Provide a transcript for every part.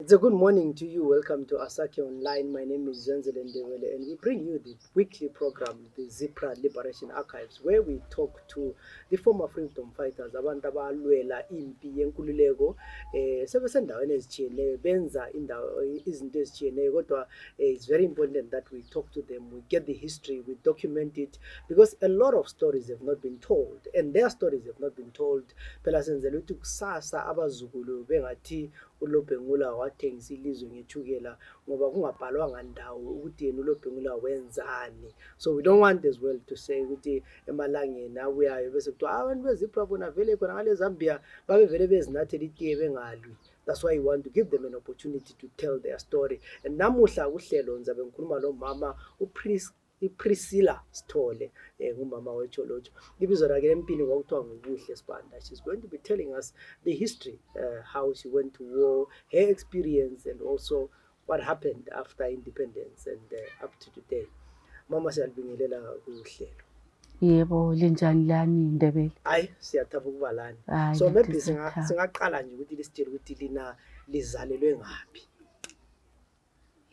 It's a good morning to you. Welcome to Asake Online. My name is Zenzele Ndebele, and we bring you the weekly program, the Zipra Liberation Archives, where we talk to the former freedom fighters, abantu abalwela impi yenkululeko sebesendaweni ezitshiyeneyo benza izinto ezitshiyeneyo kodwa it's very important that we talk to them, we get the history, we document it, because a lot of stories have not been told, and their stories have not been told. Phela senzela ukuthi kusasa abazukulu bengathi uLobhengula wathengisa ilizwe ngethukela ngoba kungabhalwanga ndawo ukuthi yena uLobhengula wenzani. So we don't want as well to say ukuthi emalangeni abuyayo bese kuthiwa abantu bezipra bona vele khona ngale Zambia babe vele bezinathela itiye bengalwi. That's why we want to give them an opportunity to tell their story. And namuhla kuhlelo ngizabe ngikhuluma nomama uPriscilla Sithole, ngumama weCholocho. Ibizo lakhe empini kwakuthiwa nguBuhle Sibanda. She's going to be telling us the history, how she went to war, her experience, and also what happened after independence and up to today. Mama siyalibingelela kuhlelo. Yebo, linjani lani Ndebele? Hayi, siyathaba ukuba lana. So maybe singaqala nje ukuthi lisitshele ukuthi lina lizalelwe ngaphi.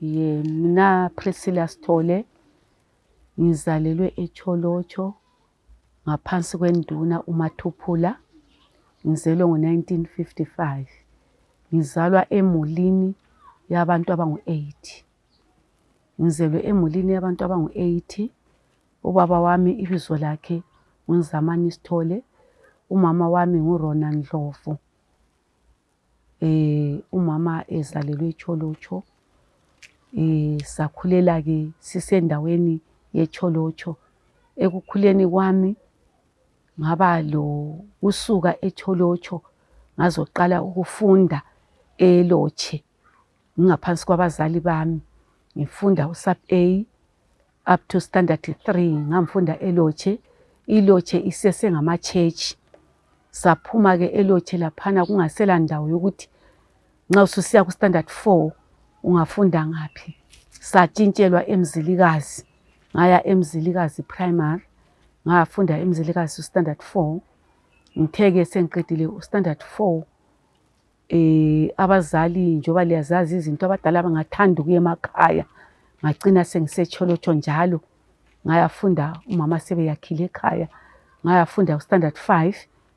Mina Priscilla Sithole ngizalelwe eCholocho ngaphansi kwenduna uMathuphula. Ngizelwe ngo-1955. Ngizalwa emulini yabantu abangu-8. Ngizelwe emulini yabantu abangu-8. Ubaba wami ibizo lakhe nguNzamani Sithole, umama wami nguRona Ndlovu. Umama ezalelwe eCholocho. Sakhulela ke sisendaweni yeCholocho. Ekukhuleni kwami ngaba lo usuka eCholocho ngazoqala ukufunda eLotshe ngaphansi kwabazali bami. Ngifunda uSub A up to standard 3 ngamfunda eLotshe. iLotshe isese ngama church. Saphuma ke eLotshe laphana kungasela ndawo yokuthi nxa ususiya ku standard 4 ungafunda ngaphi. Satshintshelwa eMzilikazi. Ngaya eMzilikazi primary. Ngafunda eMzilikazi standard 4. Ngitheke sengiqedile standard 4 abazali njoba liyazazi izinto abadala bangathanda ukuya emakhaya. Ngagcina sengiseCholocho njalo. Ngayafunda umama sebeyakhile ekhaya. Ngayafunda standard 5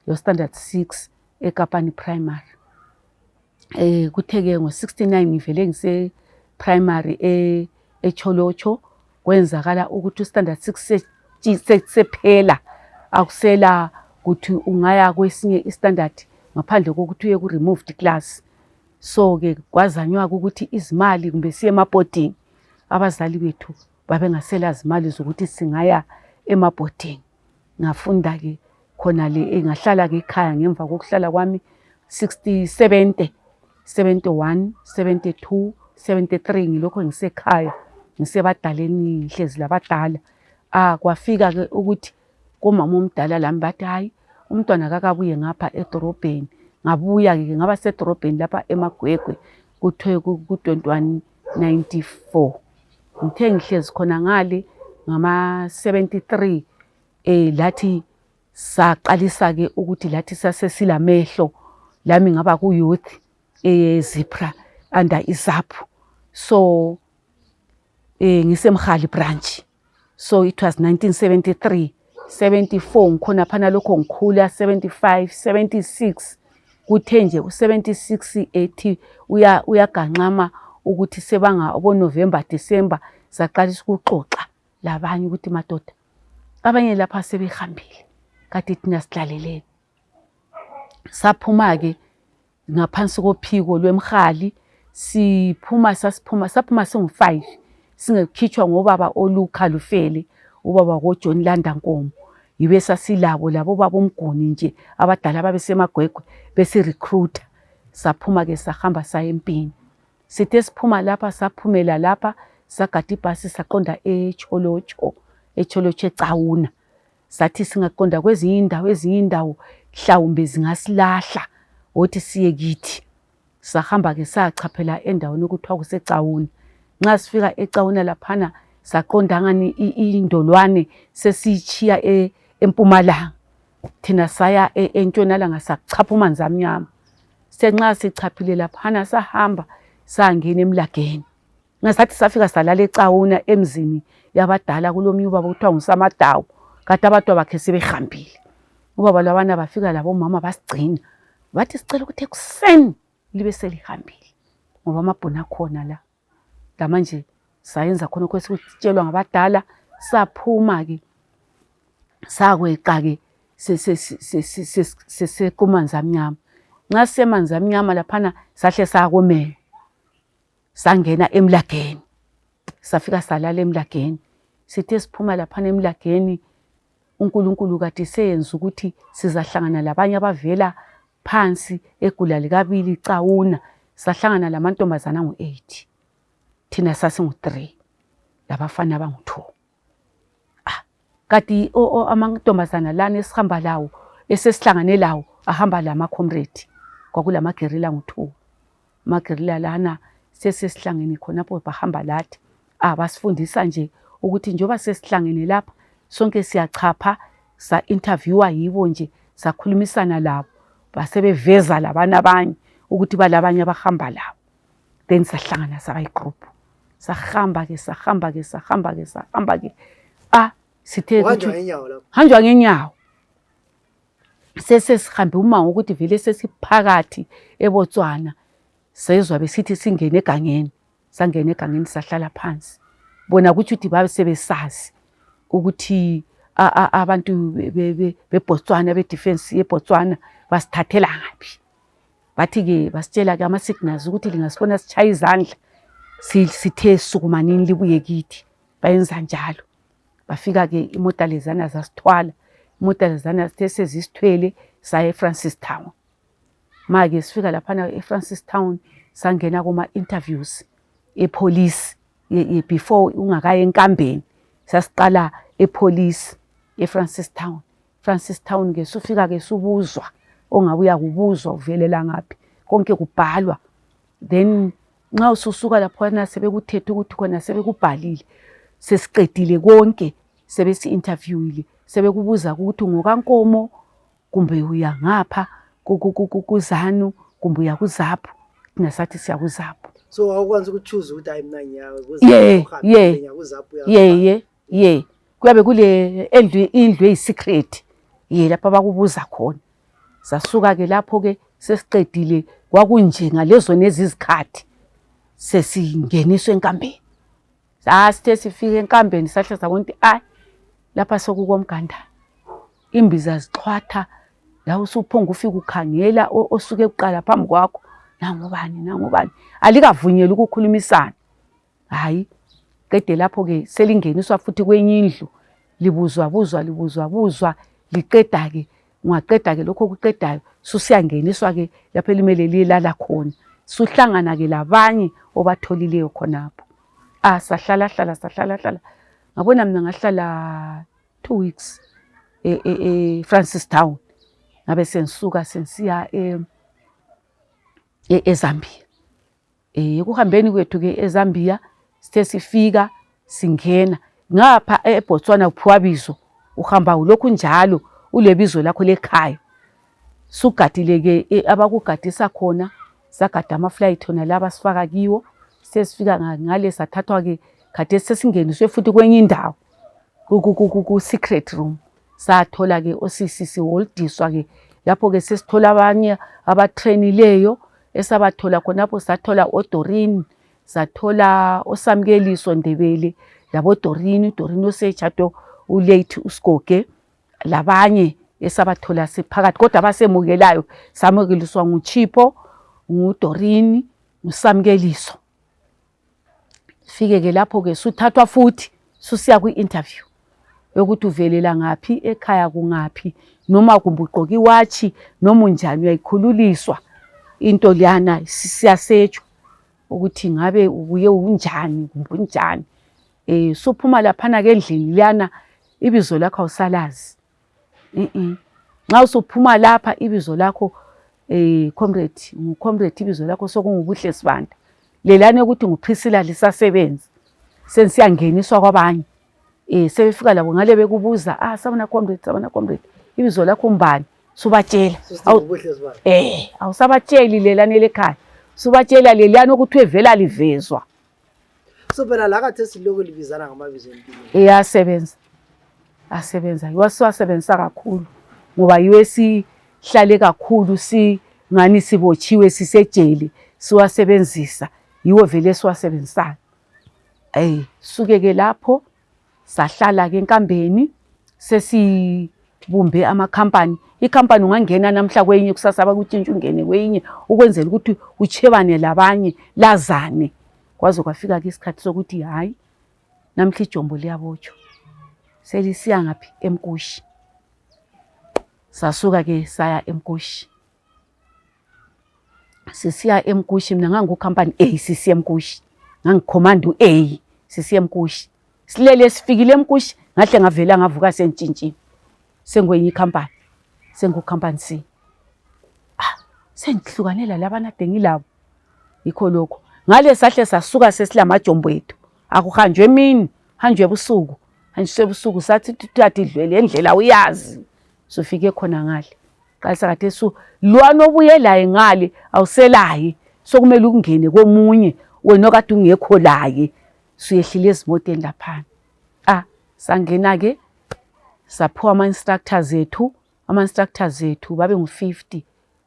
yo standard 6 eKapani primary. Kutheke ngo69 ngivele ngise primary eCholocho kwenzakala ukuthi standard 6 sephela akusela ukuthi ungaya kwesinye istandard ngaphandle kokuthi uye ku removed class. So ke kwazanywa ukuthi izimali kumbe siye emabhodini. Abazali bethu babengasela izimali zokuthi singaya emabhodini. Ngafunda ke khona le ngahlala ke ekhaya ngemva kokuhlala kwami 70, 71, 72, 73 ngilokho ngisekhaya ngisebadaleni ngihlezi labadala. Kwafika ke ukuthi komama omdala lami bathi hayi umntwana kakabuye ngapha edorobheni. Ngabuya ke ngaba sedorobheni lapha eMagwegwe kuthiwe ku 2194. Ngithe ngihlezi khona ngale ngama 73 lathi saqalisa ke ukuthi lathi sasesilamehlo lami ngaba ku youth Zipra under iZAPU. So ngisemhali branch. So it was 1973, 74 ngikhona phana lokho ngikhula 75, 76 kuthe nje u76 ethi uyaganqama ukuthi sebanga obo November December saqalisa ukuxoxa labanye ukuthi madoda abanye lapha sebehambile kade thina sidlaleleni. Saphuma ke ngaphansi kophiko lwemhali saphuma singu5 singekhitshwa ngobaba oLuka Lufele, ubaba koJohn Landankomo. Yibe sasilabo labo baba umguni nje abadala babesemagwegwe bese recruiter. Saphuma ke sahamba saya empini. Sithe siphuma lapha saphumela lapha sagada ibhasi saqonda eCholocho eCawuna. Sathi singaqonda kwezinye indawo mhlawumbe zingasilahla othi siye kithi. Sahamba ke sachaphela endaweni okuthiwa kuseCawuna. Nxa sifika eCawuna laphana saqonda ngani indolwane sesichiya eMpumalanga. Thina saya entshonalanga sachapha umanzi amnyama. Senxa sichaphile laphana sahamba sangena emlageni. Ngasathi safika salala eCawuna emzini yabadala kulomnye ubaba kuthiwa nguSamadawu. Kade abantu bakhe sebehambile. Ubaba lawana bafika labo mama basigcina. Bathi sicela ukuthi ekuseni libe selihambile. Ngoba amabhona khona la. Manje sayenza khona kwesitshelwa ngabadala, saphuma ke. Sakweqa ke sesekumanzi amnyama. Nxa semanzi amnyama laphana sahle sakomela. Sangena emlageni. Safika salala emlageni. Sithe siphuma laphana emlageni, uNkulunkulu kade seyenza ukuthi sizahlangana labanye abavela phansi egula likabili iCawuna. Sahlangana lamantombazana ngu-8. Thina sasingu-3. Labafana abangu-2. Kati amantombazana lana esihamba lawo, esesihlangane lawo, ahamba lama-comrade. Kwakulama-guerrilla ngu-2. Ama-guerrilla lana sesesihlangene khonapho bahamba lathi. Basifundisa nje ukuthi njoba sesihlangene lapha, sonke siyachapha, sa-interviewa yibo nje, sakhulumisana labo. Basebeveza labana abanye ukuthi balabanye abahamba labo. Then sahlangana saba igroup. Sahamba ke. Sithe hanjwa ngenyawo. Sesihambe umango ukuthi vele sesiphakathi eBotswana. Sezwa besithi singene egangeni. Sangena egangeni sahlala phansi. Bona ukuthi babe sebesazi ukuthi abantu beBotswana bedefense yeBotswana basithathela ngaphi. Bathi ke basitshela ke ama signals ukuthi lingasibona sichaya izandla sithe sukumanini libuye kithi. Bayenza njalo. Bafika ke imota lezana zasithwala. Imota lezana sithe sezisithwele saya eFrancistown. Manje sifika lapha eFrancistown sangena kuma interviews epolice before ungakaye enkambeni. Sasiqala epolice eFrancistown. Francistown ke sufika ke subuzwa ongabuya kubuzwa uvelela ngaphi. Konke kubhalwa. Then nxa ususuka lapha sebekuthethe ukuthi khona sebekubhalile. Sesiqedile konke sebesi interviewile. Sebekubuza ukuthi ngokaNkomo kumbe uya ngapha kuZanu kumbe uya kuZaphu. Thina sathi siya kuZaphu. So awukwazi ukuchoose ukuthi hayi mina ngiyawe kuZaphu. Yeah. Kuyabe kule indlu eyisecret. Lapha abakubuza khona. Sasuka ke lapho ke sesiqedile kwakunje ngalezo nezizikhathi sesingeniswe enkambeni. Sasithe sifike enkambeni sahle sabona ukuthi lapha sokukomganda. Imbiza zixhwatha la usuphonga ufika ukhangela osuke eqala phambi kwakho nangubani. Alikavunyelwa ukukhulumisana. Hayi. Qede lapho ke selingeniswa futhi kwenye indlu. Libuzwa. Liqeda ke. Ungaqeda ke lokho kuqedayo susiyangeniswa ke lapho elimele lilala khona. Suhlangana ke labanye obatholileyo khonapho. Sahlala. Ngabona mina ngahlala 2 weeks eFrancistown. Ngabe sensuka sensiya eZambia. Ekuhambeni kwethu ke eZambia sithe sifika singena ngapha eBotswana uphiwa bizo. Uhamba ulokhu njalo ulebizo lakho lekhaya. Sugadile ke abakugadisa khona. Sagada ama-flight wona laba sifaka kiwo. Sesifika ngale sathathwa ke kade sesingeniswe futhi kwenye indawo ku secret room. Sathola ke osisi holdiswa ke lapho ke sesithola abanye abatrainileyo esabathola khonapho. Sathola oDorini, sathola oSamkeliso Ndebele labo Dorini osechato ulate uSgoge labanye esabathola siphakathi kodwa abasemukelayo samukeliswa nguChipho, nguDorini, nguSamkeliso. Fike ke lapho ke suthathwa futhi susiya kwi-interview yokuthi uvelela ngaphi ekhaya kungaphi noma kumbe ugqoka iwatchi noma unjani uyayikhululiswa into liyana siyasetshwa ukuthi ngabe ubuye unjani kumbe unjani. Suphuma laphana ke endlini liyana ibizo lakho awusalazi. Nxa usuphuma lapha ibizo lakho comrade ibizo lakho sokungubuhle Sibanda. Lelane ukuthi nguPriscilla lisasebenza. Sensiyangeniswa kwabanye. Sebefika labo ngale bekubuza sabona comrade ibizo lakho umbani subatshela. Awusabatsheli lelane lekhaya. subatshela leliyana ukuthi evela livezwa. So phela la kade siloko libizana ngamabizo empilo. Iyasebenza. Asebenza. Iwasebenzisa kakhulu ngoba yiwe sihlale kakhulu ngani sibotshiwe sisejele siwasebenzisa. Yiwo vele siwasebenzisayo. Suke-ke lapho sahlala ke enkambeni sesibumbe amakhampani. Ikhampani ungangena namhla kwenye kusasa bakutshintsha ungene kwenye ukwenzela ukuthi uchebane labanye lazane. Kwaze kwafika ke isikhathi sokuthi hayi namhla ijombo liyabotshwa. Selisiya ngaphi eMkushi. Sasuka ke saya eMkushi. Sisiya eMkushi mina ngangukhampani A sisiya eMkushi. Ngangicommand A sisiya eMkushi. Silele sifikile eMkushi ngahle ngavela ngavuka sentshintshini. Sengwenye ikhampani. Sengukhampani C. Sengihlukanela labana dengilabo. Yikho lokho. Ngale sahle sasuka sesilamajombo ethu. Akuhanjwe emini, hanjwe ebusuku. Hanjwe ebusuku sathi tuthatha idlwele endlela uyazi. Sofike khona ngale. Qalisa kade lwana obuye laye ngale awuselaye. Sokumele ukungene komunye wena okade ungekho laye. Suyehlile ezimoteni laphana. Sangena ke saphiwa ama-instructors ethu. Ama-instructors ethu babe ngu-50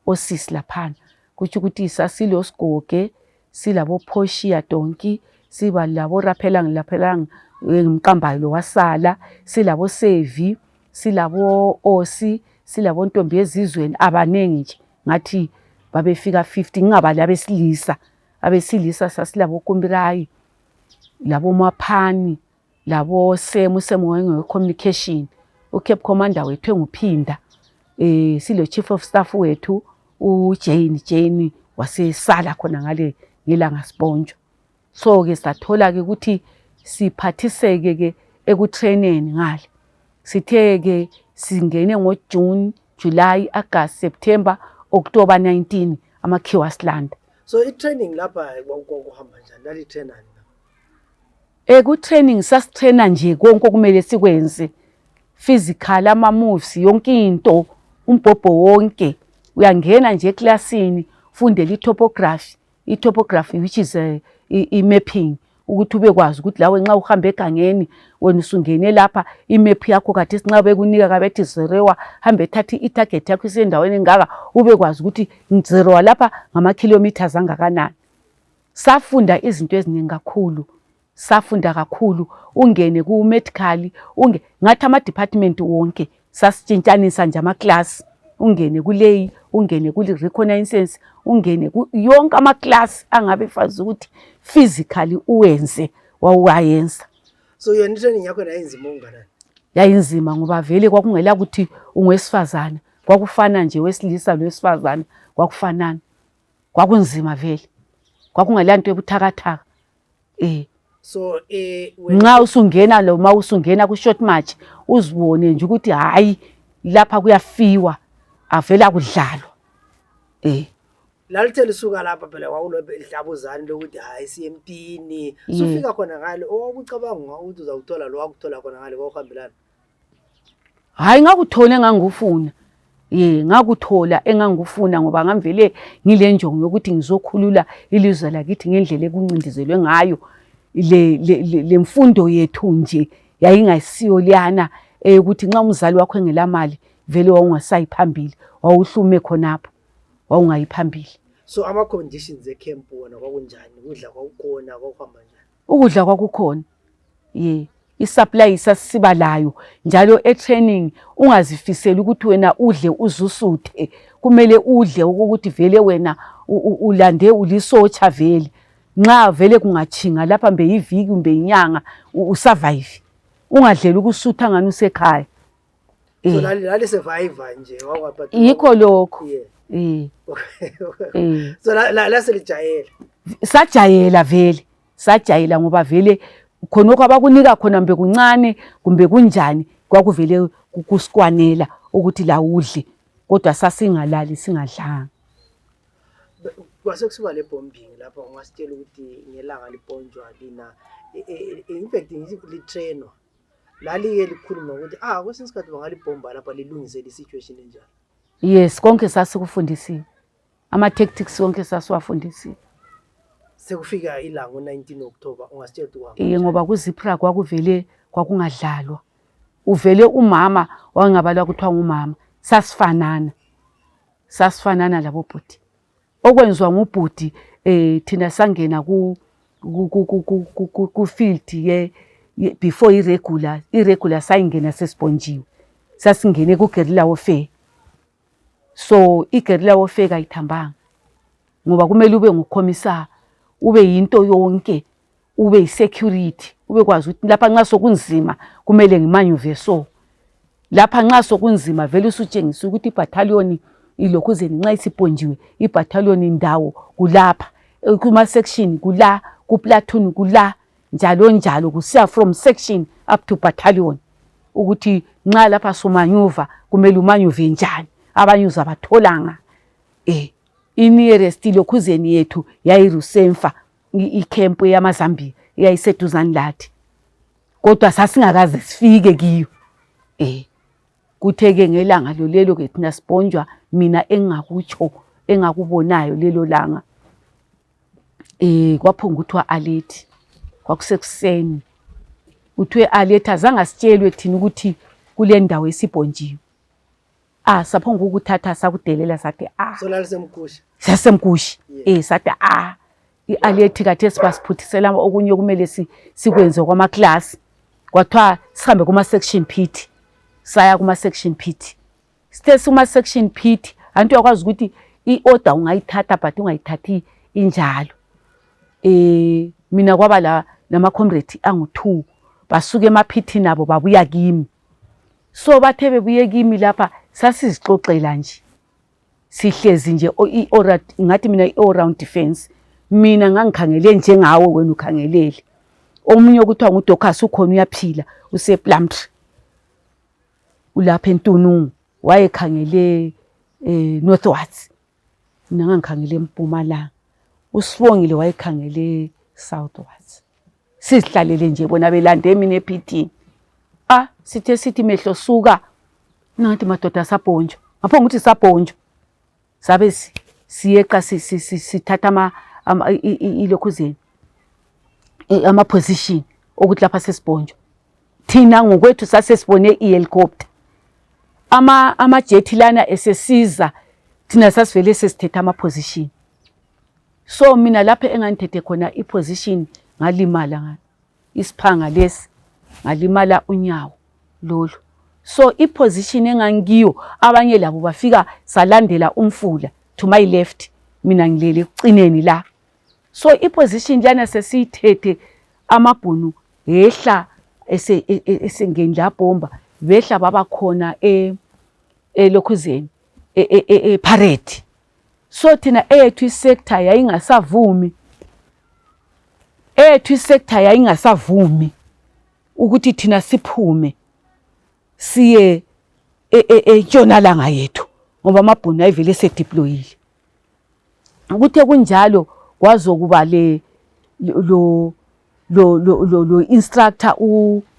osisi laphana. Kutsho ukuthi sasilo Sigoge, silabo Portia Donki, siba labo Raphelang ngimqambayo lo wasala, silabo Sevi, silabo Osi, silabo Ntombi yezizweni abanengi nje. Ngathi babefika 50 ngingabali abesilisa. Abesilisa sasilabo Kumbirai, labo Maphani, labo Semu communication. Ucape commander wethu enguphinda. Silo chief of staff wethu uJane wasesala khona ngale ngelanga sibonjwa. So ke sathola ke ukuthi siphathiseke ke ekutraineni ngale. Sithe ke singene ngoJune, July, August, September, October 19 amakhiwa silanda. So i-training lapha kwakuhamba njani? Lali trainani? Ku-training sasitraina nje konke okumele sikwenze. Physical, ama-moves, yonke into, umbhobho wonke. Uyangena nje eklasini, ufundele i-topography. I-topography which is i-mapping. Ukuthi ubekwazi ukuthi lawe nxa uhamba egangeni wena usungene lapha imap yakho kade sinxa bekunika kabethi zerewa hambe thatha itarget yakho isendaweni engaka ubekwazi ukuthi ngizerewa lapha ngama-kilometers angakanani. Safunda izinto eziningi kakhulu. Safunda kakhulu ungene ku medical ngathi ama department wonke sasitshintshanisa nje ama class. Ungene kuleyi, ungene kuli reconnaissance, ungene yonke ama class angabe fazi ukuthi physically uwenze wayenza. So yona training yakho yayinzima unganani? Yayinzima ngoba vele kwakungela ukuthi ungwesifazana, kwakufana nje wesilisa lowesifazana, kwakufanana. Kwakunzima vele. Kwakungela into ebuthakathaka. So nxa usungena lo usungena ku short march uzibone nje ukuthi hayi lapha kuyafiwa avela kudlalwa. Lalithe lisuka lapha phela kwakulobe idlabuzane lokuthi hayi siyempini. Sufika khona ngale owakucabanga ukuthi uzawuthola lo wakuthola khona ngale kwahambelana. Hayi ngakuthole ngangufuna. Ngakuthola engangufuna ngoba ngamvele ngile njongo yokuthi ngizokhulula ilizwe lakithi ngendlela ekuncindizelwe ngayo. Le mfundo yethu nje yayingasiyo liyana ukuthi nxa umzali wakho engelamali vele wawungasayiphambili wawuhlume khonapho wawungayiphambili. So ama conditions ecamp wona kwakunjani? Ukudla kwakukhona kwakuhamba njani? Ukudla kwakukhona. I-supply sasiba layo njalo e-training ungazifiseli ukuthi wena udle uzusuthe. Kumele udle ukuthi vele wena ulande ulisotsha vele. Nxa vele kungachinga lapha mbe iviki kumbe inyanga usurvive. Ungadlela ukusutha ngani usekhaya. So lali survive nje wakwaphatha. Yikho lokho. So la selijayela. Sajayela vele. Sajayela ngoba vele khonokho abakunika khona mbe kuncane kumbe kunjani kwakuvele kusikwanela ukuthi la udle kodwa sasingalali singadlanga. Kwase kusuka le bombing lapha ungasitshela ukuthi ngelanga liponjwa lina in fact litrainwa lali likhuluma ukuthi kwesinye isikhathi bangalibomba lapha lilungise le situation enjalo. Yes, konke sasikufundisiwe. ama-tactics wonke sasiwafundisile. Sekufika ilanga ngo-19 October ungasitshela ukuthi ngoba kuZipra kwakuvele kwakungadlalwa. Uvele umama wangabalwa kuthiwa ngumama. Sasifanana labo bhuti. Okwenziwa ngubhuti thina sangena ku field before irregular sayingena sesibhonjiwe. Sasingene ku guerrilla warfare. So i-guerrilla warfare kayithambanga. Ngoba kumele ube ngukhomisa, ube yinto yonke, ube yi-security, ube kwazi ukuthi lapha nxa sokunzima kumele ngimanyuve so. Lapha nxa sokunzima vele usutshengisa ukuthi ibattalion ilokhuzeni nxa isibhonjiwe, ibattalion indawo kulapha, kuma section kula, ku platoon kula, njalo njalo kusiya from section up to battalion. Ukuthi nxa lapha somanyuva kumele umanyuve njani, abanye uzabatholanga. Inearest lokhuzeni yethu yayiRusemfa, i-camp yamaZambia yayiseduzane lathi. Kodwa sasingakaze sifike kiyo. Kutheke ngelanga lolelo ke thina sibhonjwa, mina engakutsho engakubonayo lelo langa. Kwaphunga kuthiwa alert. Kwakusekuseni. Kuthiwe alert azange sitshelwe thina ukuthi kule ndawo esibhonjiwe. Saphonga ukuthatha sakudelela sathi so lalisemkushi. Sasemkushi. Sathi i-alert kade sibasiphuthisela okunye kumele sikwenze kwama class. Kwathiwa sihambe kuma section pit. Saya kuma section pit. Sithe kuma section pit, antu yakwazi ukuthi i-order ungayithatha but ungayithathi injalo. Mina kwaba nama comrade angu-2 basuke emaphithini nabo babuya kimi. So bathe bebuye kimi lapha sasizixoxela nje. Sihlezi nje ngathi mina i-all round defense. Mina ngangikhangele njengawe wena ukhangelele. Omunye ukuthiwa nguDocus ukhona uyaphila usePlumtree. Ulapha eNtunungu wayekhangele northwards. Mina ngangikhangele eMpumalanga. uSibongile wayekhangele southwards. Sizihlalele nje bona belande mina ephithini. Sithi mehlo suka. Nathi madoda sabhonjwa. Ngapho ngithi sabhonjwa. Sabe siyeqa sithatha ilokhuzeni ama position ukuthi lapha sesibhonjwa. Thina ngokwethu sasesibone ihelicopter. Ama jet lana esesiza thina sasivele sesithetha ama position. So mina lapha engangithethe khona iposition ngalimala isiphanga lesi ngalimala unyawo lolu. So iposition engangiyo abanye labo bafika salandela umfula to my left, mina ngilele ekucineni la. So iposition lana sesithethe amabhunu ehla esengeni la bomba behla baba khona elokhuzeni parade. So thina ethu isector yayingasavumi. Isector yayingasavumi ukuthi thina siphume siye entshonalanga yethu ngoba amabhunu ayivele sedeployile. Ukuthe kunjalo kwazokuba lo instructor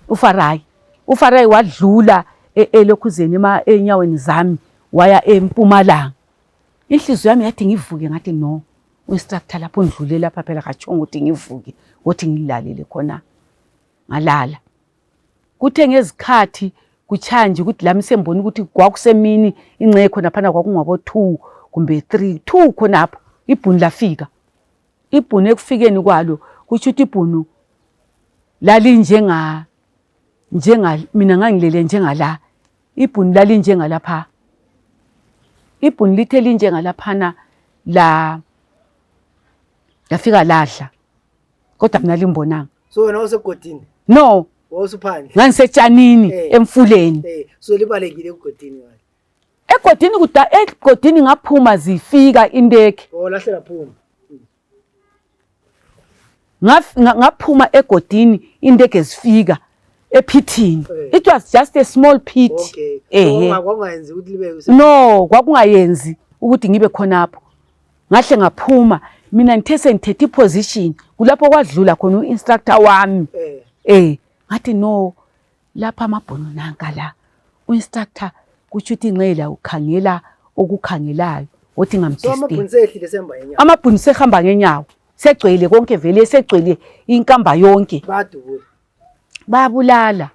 uFarai. uFarai wadlula elokhuzeni enyaweni zami waya eMpumalanga. Inhliziyo yami yathi ngivuke ngathi no, instructor lapho ndlule lapha phela kachonga ukuthi ngivuke ukuthi ngilalele khona. Ngalala. Kuthe ngezikhathi kuchanje ukuthi lami sembona ukuthi kwakusemini ingceke khona phana kwakungabo 2 kumbe 3 khonapho ibhunu lafika. Ibhunu ekufikeni kwalo kusho ukuthi ibhunu lali njenga mina ngangilele njengala. Ibhunu lali njengalapha. Ibhunu lithe linjengalaphana lafika lahla. Kodwa mina limbonanga. So wena usegodini? No. Wawusuphandle? Nganisetshanini emfuleni. So libalekile egodini wena? Egodini ngaphuma zifika indeke. Lahlela phuma. Ngaphuma egodini indeke zifika ephithini. It was just a small pit. Okay. Kwakungayenzi ukuthi libe no, kwakungayenzi ukuthi ngibe khonapho. Ngahle ngaphuma mina ngithe sengithethe iposition kulapho kwadlula khona uinstructor wami. Ngathi no, lapha amabhono nanka la. Uinstructor kuthi ingcela ukhangela okukhangelayo wothi So ngamdisturb. amabhunu sehlile semba yenyawo. Amabhunu sehamba ngenyawo, segcwele konke vele, segcwele inkamba yonke. Badubula.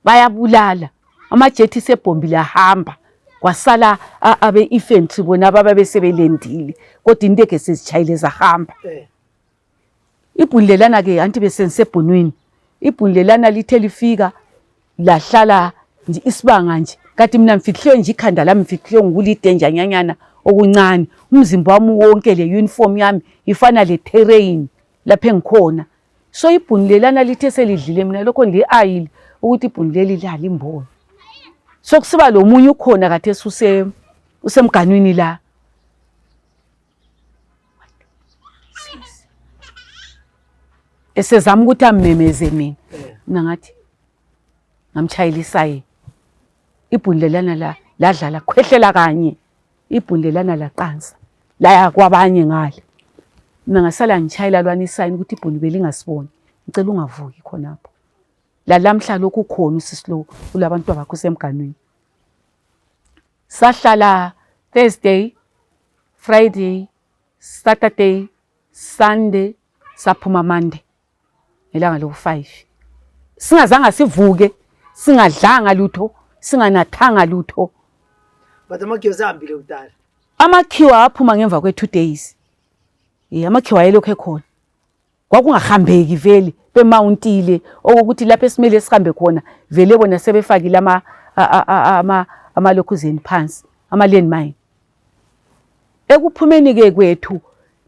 Bayabulala. Amajethi sebhombile ahamba. Kwasala abe-infantry bona ababe sebelendile. Kodwa inteke sezitshayile zahamba. Ibhunu lelana-ke anti besengisebhunwini. Ibhunu lelana lithe lifika lahlala nje isibanga nje. Kanti mina ngifikhiwe nje ikhanda lami ngifikhiwe ngikulidenja nyanyana okuncane. Umzimba wami wonke le uniform yami ifana le terrain lapha engikhona. So ibhunu lelana lithe selidlile mina lokho ngi-ayile ukuthi ibhunu leli lidla imbono. So kusiba lo munye ukhona kade usemganwini la. Esezama ukuthi amemeze mina. Mina ngathi ngamchayilisa yena. Ibhunu lelana ladlala khwehlela kanye. Ibhunu lelana laqansa. Laya kwabanye ngale. Mina ngasala ngichayela lwana isayini ukuthi ibhunu belingasiboni. Ngicela ungavuki khonapho. Lamhla lokhu khona usisilo kulabantu abakho semganwini. Sahlala Thursday, Friday, Saturday, Sunday, saphuma Monday. Elanga lo-5. Singazange sivuke, singadlanga lutho, singanathanga lutho. But amakhiwa zahambile kudala. Amakhiwa aphuma ngemva kwe-2 days. Amakhiwa ayelokho ekhona. Kwakungahambeki vele bemountile okuthi lapha esimele sihambe khona vele bona sebefakile amalokhuzeni phansi, ama-landmine. Ekuphumeni ke kwethu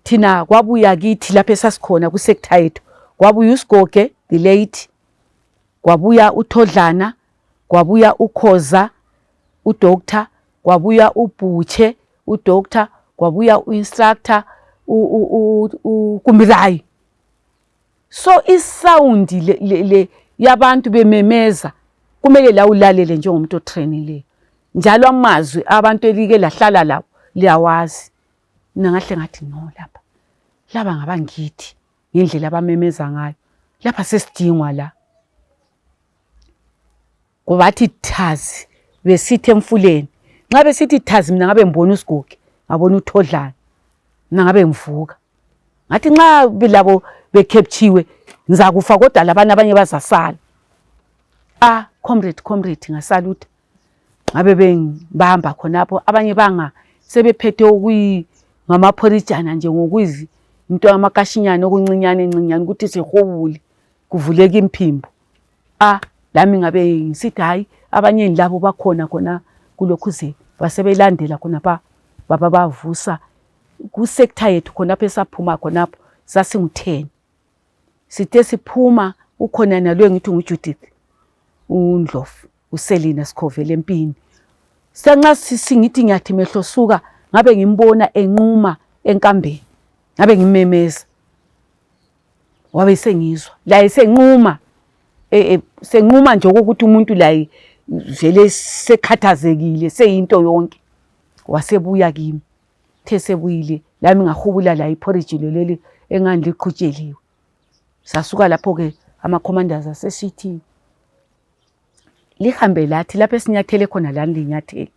thina kwabuya kithi lapha esasikhona ku-sector yethu. Kwabuya uSigoge the late, kwabuya uThodlana, kwabuya uKhoza uDoctor, kwabuya uBhutshe uDoctor, kwabuya uinstructor uKumbirayi. So isound le yabantu bememeza kumele la ulalele njengomuntu otrainile. Njalo amazwi abantu elike lahlala lawo liyawazi. Mina ngahle ngathi no lapha. Laba ngabangithi ngendlela abamemeza ngayo. Lapha sesidingwa la. Kubathi Thazi besithi emfuleni. Nxa besithi Thazi mina ngabe ngibona uSigoge, ngabona uThodlana. Mina ngabe ngivuka. Ngathi nxa bilabo bekepchiwe ngizakufa kodwa labana abanye bazasala. Comrade ngasalute. Ngabe bengibamba khonapho abanye banga sebephethe ngamaporijana nje ngokwizi into yamakashinyana okuncinyane ukuthi sehobule kuvuleka imphimbo. Lami ngabe ngisithi hayi abanye labo bakhona khona kulokhuze basebelandela khona baba bavusa ku sector yethu khonapho esaphuma khonapho sasingu-10. Sithe siphuma ukhona nalo ngithi nguJudith uNdlovu uSelina Sikhovela empini. Senxa singithi ngiyathi mehlo suka ngabe ngimbona enquma enkambeni. Ngabe ngimemeza. Wabe sengizwa. La esenquma senquma nje ukuthi umuntu la vele sekhathazekile seyinto yonke. Wasebuya kimi. The sebuyile lami ngahubula la iporridge leli engandiliqhutsheliwe. Sasuka lapho ke ama commanders asesithi lihambe lathi lapho esinyathele khona lani linyathele.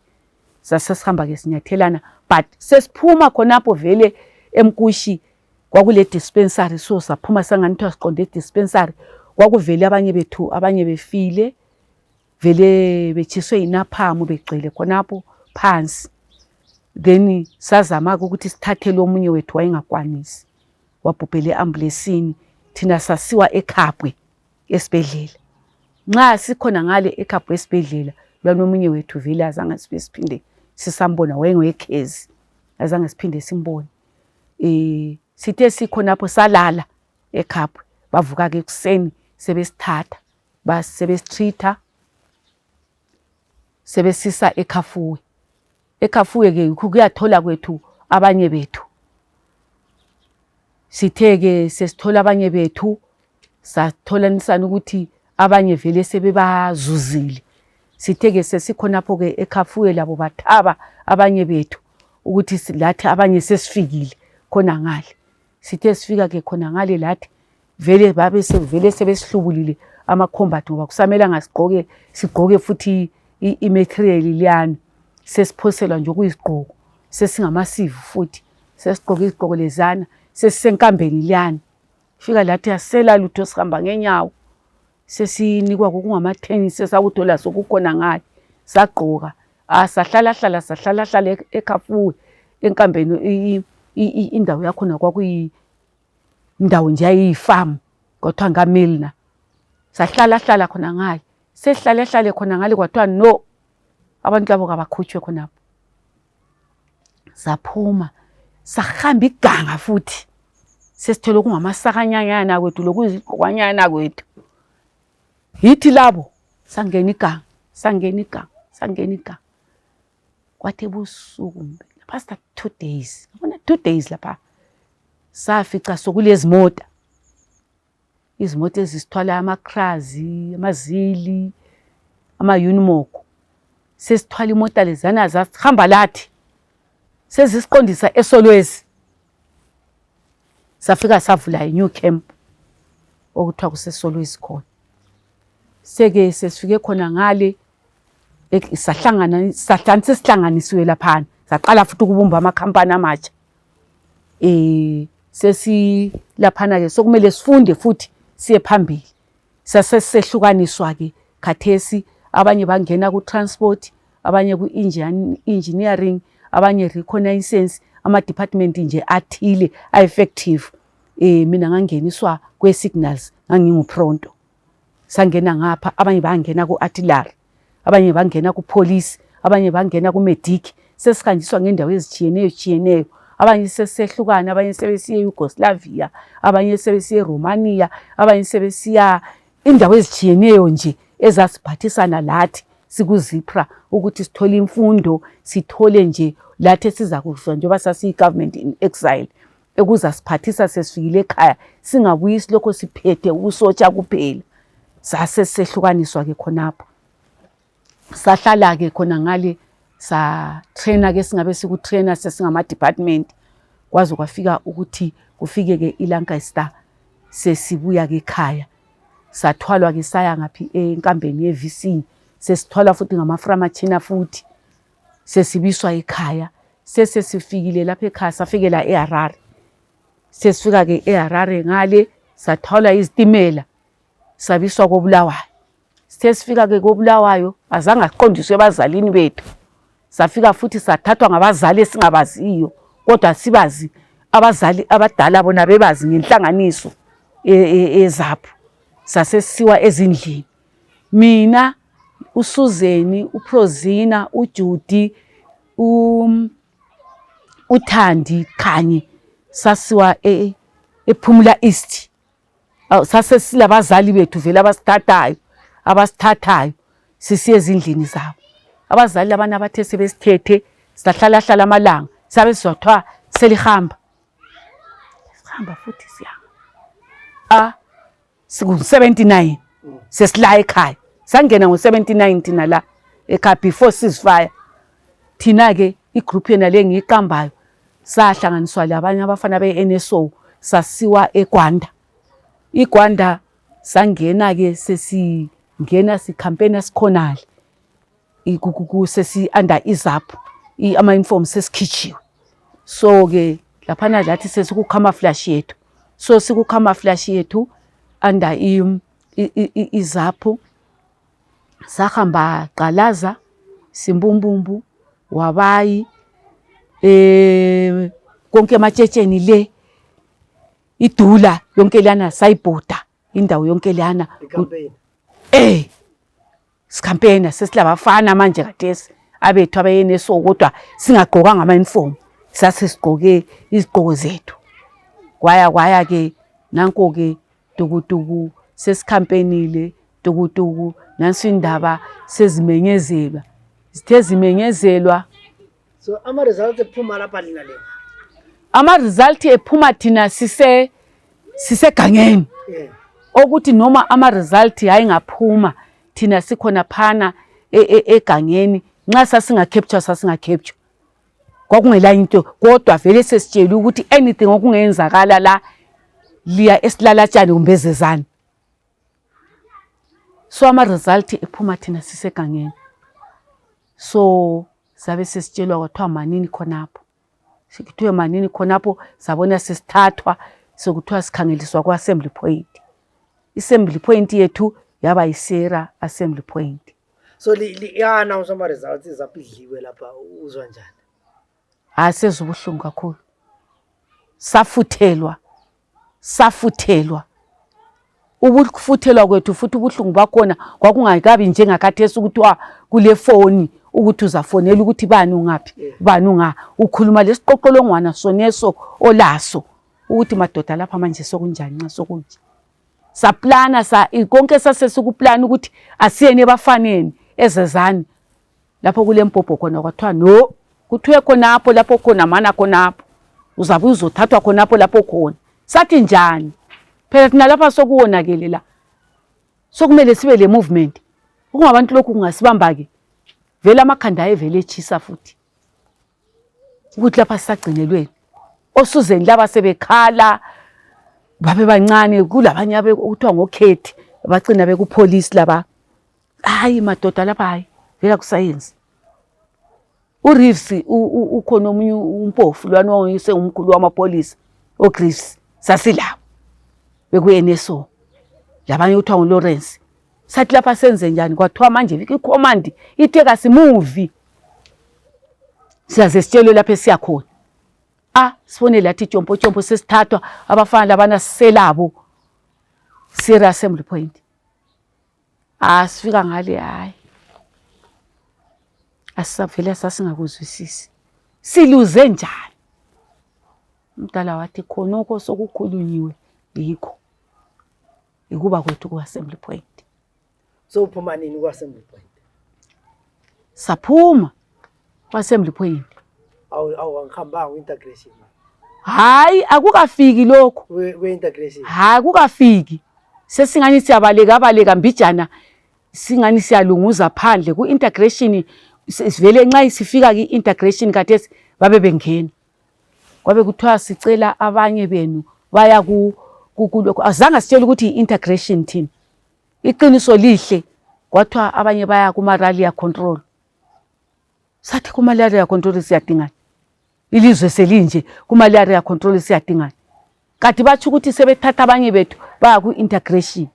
Sasesihamba ke sinyathelana but sesiphuma khonapho vele emkushi kwakule dispensary so saphuma sanganithiwa siqonde dispensary kwakuvele abanye bethu abanye befile vele bechiswe inaphamu begcwele khonapho phansi. Then sazama ukuthi sithathe lo munye wethu wayengakwanisi wabhubhele ambulensini thina sasiwa eKhabwe esibedlela. Nxa sikhona ngale eKhabwe esibedlela lwanomunye wethu vele azange siphinde sisambona wayengekhezi azange siphinde simbone. Sithe sikhonapho salala eKhabwe bavuka ke ekuseni sebesithatha sebesitreata sebesisa eKhafuwe. EKhafuwe ke kuyathola kwethu abanye bethu. Sithe ke sesithola abanye bethu sathola nisana ukuthi abanye vele sebebazuzile. Sithe ke sesikhonapho ke eKhafuwe labo bathaba abanye bethu ukuthi lathi abanye sesifikile khona ngale. Sithe sifika ke khona ngale lathi vele babe sevele sebesihlubulile ama combat ngoba kusamela sigqoke futhi imaterial liyani sesiphoselwa nje kuyisigqoko sesingamasivu futhi sesigqoke izigqoko lezana sesisenkambeni liyana fika lathi asela lutho sihamba ngenyawo sesinikwa kokungama-10 sesakuthola sokukhona ngale sagqoka sahlala eKhafuwe enkambeni indawo yakhona kwakuyindawo nje yayiyifamu kwathiwa ngaMilner sahlala khona ngale sehlale khona ngale kwathiwa no abantu labo kabakhutshwe khonapho saphuma sahamba iganga futhi sesithole kungamasakanyana kwethu lokuzigqokwanyana kwethu yithi labo sangena iganga kwathi ebusuku past 2 days ngabona 2 days lapha safica sokulezi mota izimoto ezisithwala amakrazi amazili ama-Unimog sesithwala imota lezana zasihamba lathi sezisiqondisa eSolwezi safika savula i-new camp okuthiwa kuseSolwezi khona seke sesifike khona ngale sesihlanganisiwe laphana saqala futhi ukubumba amakhampani amatsha sesilaphana ke sokumele sifunde futhi siye phambili sasesehlukaniswa ke khathesi abanye bangena ku transport abanye ku engineering abanye reconnaissance ama department nje athile effective mina ngangeniswa kwe signals ngangingu pronto sangena ngapha abanye bangena ku artillery abanye bangena ku police abanye bangena ku medic sesihanjiswa ngendawo ezitshiyeneyo abanye sesehlukana abanye sebesiye Yugoslavia abanye sebesiye Romania abanye sebesiya indawo ezitshiyeneyo nje ezasiphathisana lathi sikuzipra ukuthi sithole imfundo sithole nje lathi siza kufunda njengoba sasiyi government in exile ekuza siphathisa sesifikile ekhaya singabuyi silokho siphethe usotsha kuphela sasesehlukaniswa ke khonapho sahlala ke khona ngale sa trainer ke singabe sikutrainer sesingama department kwaze kwafika ukuthi kufike ke iLancaster sesibuya ke ekhaya sathwalwa ke saya ngaphi enkambeni yeVC sesithwala futhi ngamaframachina futhi sesibiswa ekhaya sesifikile lapha ekhaya safikela eHarare sesifika ke eHarare ngale sathwala izitimela sabiswa koBulawayo sesifika ke koBulawayo azange aqondiswe abazalini bethu safika futhi sathathwa ngabazali esingabaziyo kodwa sibazi abazali abadala bona bebazi ngenhlanganiso eZAPU sasesiwa ezindlini mina uSuzeni uProzina uJudy uThandi kanye sasiwa ePhumula East sasesilabazali bethu vele abasithathayo sisiye ezindlini zabo abazali abana bathe sebesithethe sahlala amalanga sabe sizothwa selihamba futhi siyanga siku 79 sesila ekhaya sangena ngo79 thina la ekhaya before ceasefire thina ke igroup yena lengiyiqambayo sahlanganiswa labanye abafana beNSO sasiwa eGwanda iGwanda sangena ke sesingena sicampaign esikhonale sesi under iZAPU ama uniform sesikhitshiwe so ke laphana lathi sesiku camouflage yethu so siku camouflage yethu under iZAPU sahamba Gqalaza Simbumbumbu Wabayi konke ematshetsheni le idula yonke lana sayibhoda indawo yonke lana sikampena sesilabafana manje kathesi abethu abayeneso kodwa singagqokanga ama uniform sasesigqoke izigqoko zethu kwaya ke nanko ke tukutuku sesikampenile tukutuku nansi indaba sezimenyezelwa sithe zimenyezelwa so ama results ephuma lapha lina le ama result ephuma thina sisegangeni ukuthi noma ama result ayingaphuma thina sikhona phana egangeni nxa sasinga capture kwakungela into kodwa vele sesitshela ukuthi anything okungenzakala la liya esilalatshani kumbe ezezana so ama result ephuma thina sisegangeni so sabe sesitshelwa kwathiwa manini khonapho Sikuthiwe manini khonapho sabona sesithathwa sokuthiwa sikhangeliswa kwa-assembly point. I-assembly point yethu yaba yisera assembly point. So yana usoma results izapidliwe lapha uzwa njani? Asezwe ubuhlungu kakhulu. Safuthelwa. Ubufuthelwa kwethu futhi ubuhlungu bakhona kwakungakabi njengakhathesi ukuthiwa kule foni ukuthi uzafonela ukuthi bani ungaphi bani unga ukhuluma lesiqoqolongwana soneso olaso ukuthi madoda lapha manje sokunjani nxa sokunje. Saplana konke sasesikuplana ukuthi asiyene bafaneni ezezani lapho kule mpopho khona kwathiwa no kuthiwe khonapho lapho khona mana khonapho uzabe uzothathwa khonapho lapho khona. Sathi njani? Phela thina lapha sokuwonakele la. Sokumele sibe le movement. Kungabantu lokhu kungasibamba ke. Vela amakhanda ayevele echisa futhi. Ukuthi lapha sisagcinelweni. Osuzeni laba sebekhala babe bancane kulabanye abekuthiwa ngokhethi bacina bekupolice laba. Hayi madoda lapha hayi vela kusayensi. uReeves ukhona omunye umpofu lwana oyise umkhulu wamapolisa oGreaves sasilawo bekuyeneso labanye uthiwa uLawrence. Sathi lapha senze njani kwathiwa manje icommand iteka simuvi siyaze sitshelwe lapha esiyakhona. Sifone lathi tshompo sesithathwa abafana labana selabo sera assembly point. Sifika ngale hayi asavela sasingakuzwisisi siluze njani. Umdala wathi khonoko sokukhulunyiwe yikho ikuba kwethu ku assembly point. So uphuma nini ku assembly point? Saphuma ku assembly point. Awuhambanga integration? Hayi akukafiki lokho We integration. Hayi kukafiki. Sesingani siyabaleka mbijana singani siyalunguza phandle ku integration. Sivele nxa isifika ki integration kathesi babe bengena. Kwabe kuthiwa sicela abanye benu baya kulokho. Azange sitshela ukuthi integration thina. Iqiniso lihle kwathiwa abanye baya kuma malaria control. Sathi kuma malaria control siyadingana. Ilizwe selinje kuma malaria control siyadingana. Kanti bathi ukuthi sebethatha abanye bethu baya ku integration.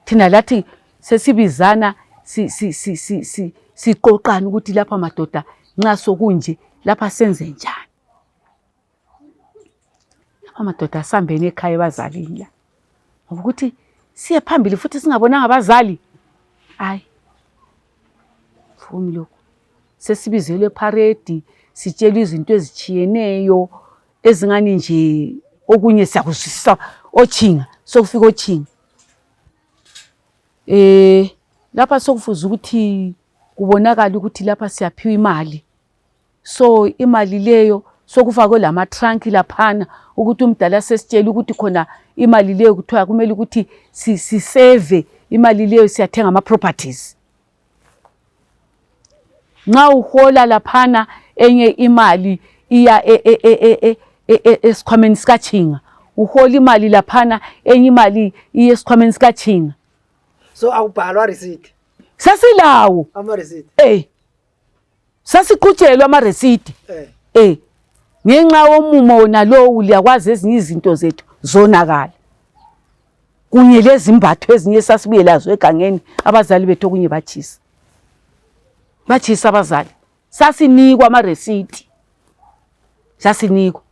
Thina lathi sesibizana siqoqana ukuthi lapha madoda nxa sokunje lapha senze njani. Lapha madoda sambene ekhaya abazalini la. Ukuthi siye phambili futhi singabonanga abazali. Fumi lokho. Sesibizelwe parade sitshelwe izinto ezichiyeneyo ezingani nje okunye siyakuzwisisa ochinga sokufika ochinga. Lapha sokufuza ukuthi kubonakala ukuthi lapha siyaphiwa imali. So imali leyo sokufakwe lama trunk laphana ukuthi umdala sesitshela ukuthi khona imali leyo kuthiwa kumele ukuthi sisave imali leyo siyathenga ama properties. Nxa uhola laphana enye imali iya esikhwameni sikaChinga. Uhola imali laphana enye imali iya esikhwameni sikaChinga. So awubhalwa receipt? Sasilawo. Ama receipt? Sasiqhutshelwa ama receipt. Ngenxa womumo nalowo liyakwazi ezinye izinto zethu zonakala. Kunye lezimbatho ezinye sasibuye lazo egangeni abazali bethu okunye bachisa. Bachisa abazali. Sasinikwa ama receipt. Sasinikwa.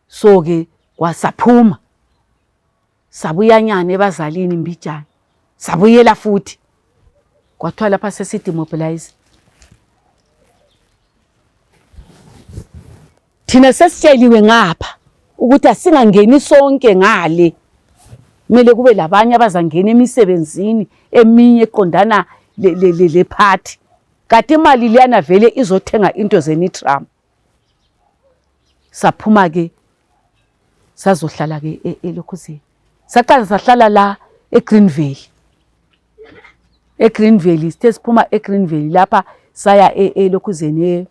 So ke kwasaphuma. Sabuyanyana ebazalini mbijana. Sabuyela futhi. Kwathiwa lapha sesidemobilize. Thina sesitsheliwe ngapha ukuthi asingangeni sonke ngale. Kumele kube labanye abazangena emisebenzini eminye eqondana le party. Kanti imali liyana vele izothenga into zeNitram. Saphuma ke sazohlala ke eLokhuzeni. Saqala sahlala la eGreenville. eGreenville sithe siphuma eGreenville lapha saya eLokhuzeni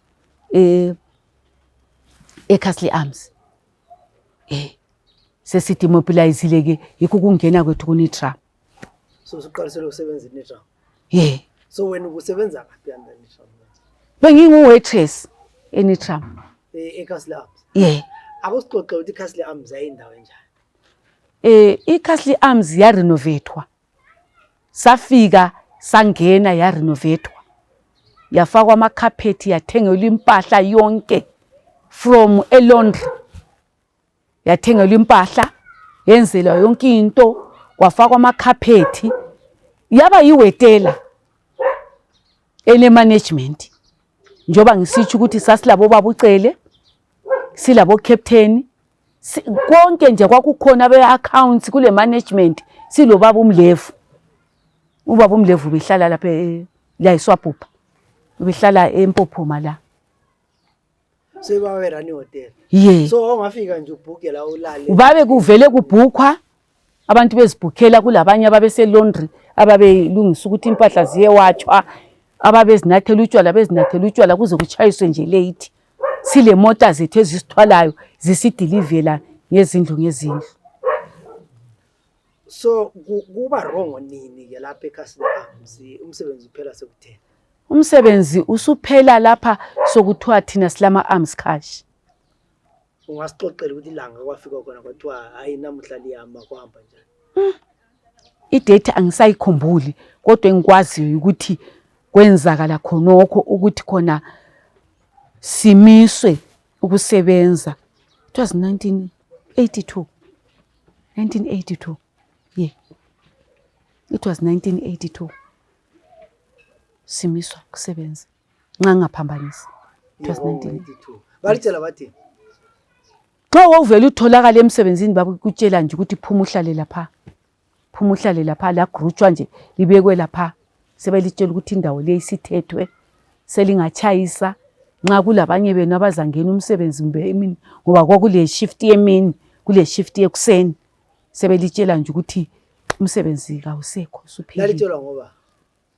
eCastle Arms. Sesidemobilizile ke yikho kungena kwethu kuNitram. So siqalisele ukusebenza eNitram? Yeah. So wena ubusebenza kaphi anda eNitram? Bengingu waitress enitram eCastle Arms. yeah Akusixoxe ukuthi iCastle Arms ayindawo enjani. iCastle Arms yarenovatwa safika sangena yarenovatwa yafakwa amacarpet yathengelwa impahla yonke from laundry yathengelwa impahla yenzelwa yonke into kwafakwa amacarpet yaba yiwetela ene management njoba ngisitsho ukuthi sasilabo babucele silabo captain konke nje kwakukhona be accounts kule management silo baba uMlevu ubaba uMlevu behlala lapha la eSwaphupa behlala eMpophoma la So babe run hotel. yeah So ongafika nje ubhuke la ulale. babe kuvele kubhukhwa abantu bezibhukhela kulabanye ababese laundry ababelungisa ukuthi impahla ziye watshwa ababezinathela utshwala kuze kuchayiswe nje late sile mota zethu ezisithwalayo zisidilivela ngezindlu. So kuba wrong nini ke lapha eCastle Arms umsebenzi uphela sekuthena. Umsebenzi usuphela lapha sokuthiwa thina silama arms cash. Ungasixoxela ukuthi ilanga kwafika khona kwathiwa hayi namuhla liyama kuhamba njani. Idate angisayikhumbuli kodwa engikwaziyo ukuthi kwenzakala khonokho ukuthi khona simiswe ukusebenza. It was 1982 yeah it was 1982 simiswa kusebenza ngangaphambanisi. It was 1982 balitshela bathi xa uvela utholakala emsebenzini babukutshela nje ukuthi phuma uhlale lapha la grutshwa nje libekwe lapha sebelitshela ukuthi indawo le isithethwe selingachayisa nxa kulabanye benu abazangena umsebenzi mbe emini ngoba kwakule shift yemini kule shift yekuseni sebelitshela nje ukuthi umsebenzi kawusekho usuphela. Lalitshela ngoba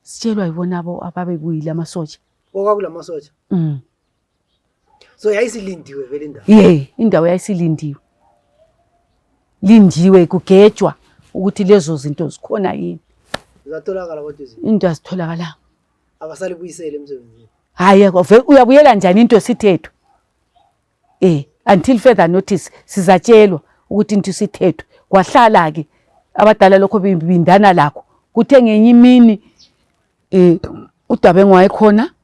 sitshelwa yibona abo ababekuyile amasotsha kwakula masotsha. So yayisilindiwe vele indawo. Yeah indawo lindiwe kugejwa ukuthi lezo zinto zikhona yini. Zatholakala kodwa izinto. Into azitholakala. Abasalibuyisele emsebenzini. Hayi uyabuyela njani into sithethwe? Until further notice sizatshelwa ukuthi into sithethwe. Kwahlala ke abadala lokho bindana lakho. Kuthe ngenye imini uDabengu wayekhona,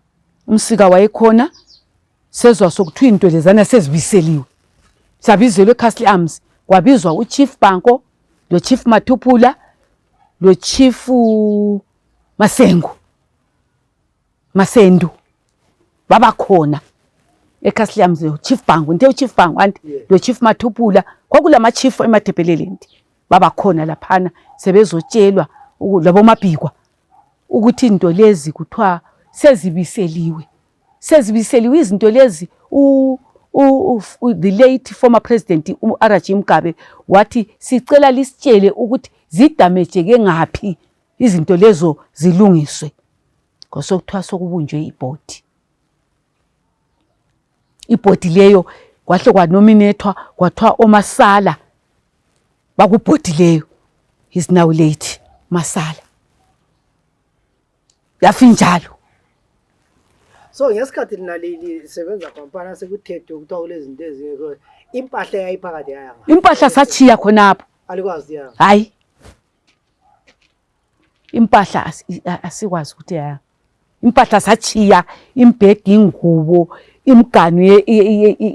uMsika wayekhona, sezwa sokuthiwa into lezana sezibiseliwe. Sabizelwe eCastle Arms, kwabizwa uChief Banko, lo Chief Mathuphula, lo Chief Masendu. Baba khona eCastle Arms uChief Banko, nte uChief Banko anti lo Chief Mathuphula, kwakulama chief eMathebheleleni. Baba khona laphana sebezotshelwa labo mabhikwa ukuthi into lezi kuthiwa sezibiseliwe izinto lezi. The late former president uRaji Mugabe wathi sicela lisitshele ukuthi zidamejeke ngaphi izinto lezo zilungiswe ngosokuthiwa sokubunjwe ibhodi leyo kwahle kwanominatwa kwathiwa oMasala bakubhodi leyo is now late Masala yafinjalo. So ngesikhathi linaleli sebenza kampana sekuthethwe ukuthi awulezi zinto ezingekho impahla yayiphakathi yayanga. Impahla sachiya khonapho. Alikwazi yanga. Hayi. Impahla asikwazi ukuthi yanga. Impahla sachiya imbhegi ingubo imiganu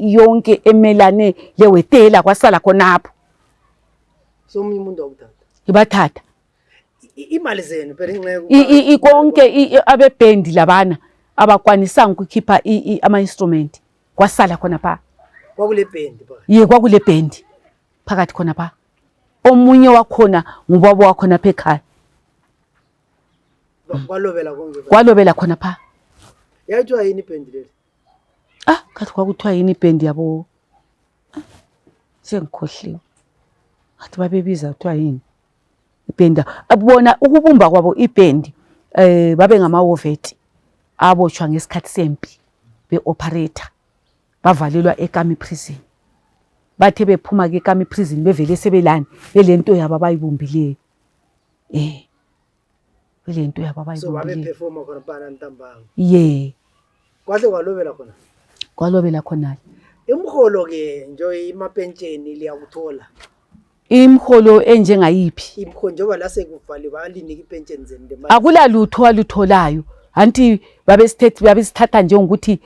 yonke emelane lewetela kwasala khonapho. So umuntu wakuthatha. Ibathatha. Imali zenu phela inxeko. Konke abebhendi labana abakwanisanga ukukhipha ama instrument kwasala khona pha. Kwakule bhendi pha. Ye kwakule bhendi phakathi khona pha. Omunye wakhona ngubaba wakhona pha ekhaya. Kwalobela khona pha. Yayithiwa yini ibhendi leli? Kathi kwakuthiwa yini ibhendi yabo? Sengikhohliwe. Kathi babebiza kuthiwa yini? Ibhendi abona ukubumba kwabo ibhendi babe ngamawovethi aboshwa ngesikhathi sempi beoperator bavalelwa eKami prison. Bathe bephuma ke eKami prison bevele sebelani belento yabo abayibumbileyo. Belento yabo abayibumbileyo. So babe performa khona bana ntambama. Yeah. Kwahle kwalobela khona. kwalobela khonale. Imholo ke nje imapentsheni liyakuthola. Imholo enjengayiphi? Imholo njengoba la sekuvale bayalinika ipentsheni zeni le mali. Akula lutho alutholayo. Anti babesithatha nje ukuthi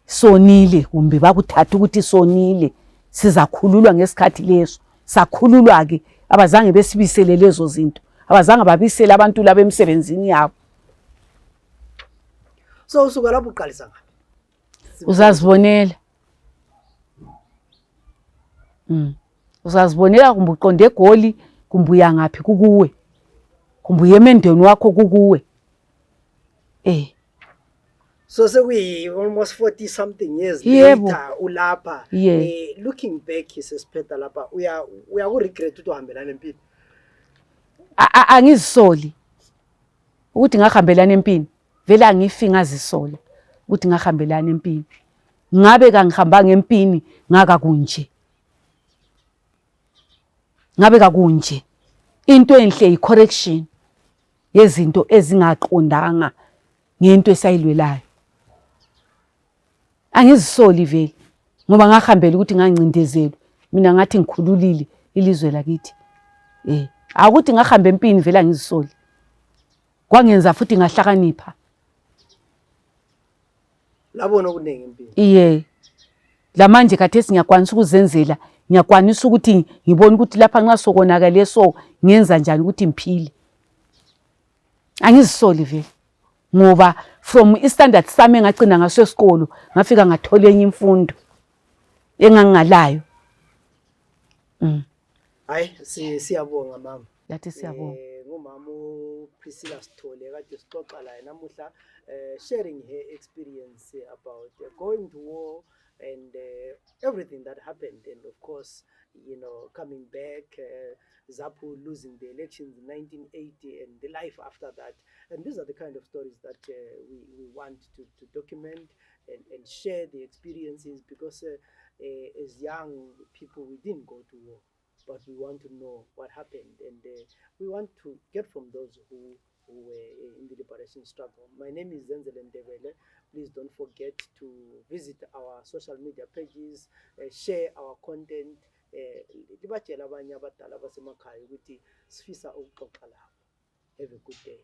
sonile kumbe bakuthatha ukuthi sonile sizakhululwa ngesikhathi leso. Sakhululwa ke abazange besibisele lezo zinto. Abazange babisele abantu laba emsebenzini yabo. So usuka lapho uqalisa ngapi? Uzazibonela. Uzazibonela kumbe uqonde eGoli kumbe uya ngaphi kukuwe. Kumbe uye emendeni wakho kukuwe. So sekuyi almost 40 something years Yebo. later ulapha. Yeah. Looking back sesiphetha lapha uya ku regret ukuthi uhambelana empini. Angizisoli ukuthi ngahambelana empini. Vele angifi ngazisola ukuthi ngahambelana empini. Ngabe kangihamba ngempini ngaka kunje. Ngabe kakunje. Into enhle icorrection yezinto ezingaqondanga ngento esayilwelayo. Angizisoli vele ngoba ngahambela ukuthi ngancindezelwe. Mina ngathi ngikhululile ilizwe lakithi. Akuthi ngahamba empini vele angizisoli. Kwangenza futhi ngahlakanipha. Labona kunenge empini. Iye. Lamanje khathesi ngiyakwanisa ukuzenzela, ngiyakwanisa ukuthi ngibone ukuthi lapha nxa sokonakale so ngenza njani ukuthi ngiphile. Angizisoli vele. Ngoba from istandard sami engagcina ngaso esikolo ngafika ngathola enye imfundo engangalayo. Hayi siyabonga mama. Yathi siyabonga. Ngumama uPriscilla Sithole kade sixoxa la namuhla sharing her experience about going to war and everything that happened, and of course, you know, coming back, ZAPU losing the elections in 1980 and the life after that. And these are the kind of stories that we want to document and share the experiences, because as young people, we didn't go to war, but we want to know what happened, and we want to get from those who were in the liberation struggle. My name is Zenzele Ndebele. Please don't forget to visit our social media pages, share our content. Libatshela abanye abadala basemakhaya ukuthi sifisa ukuxoxa labo. Have a good day.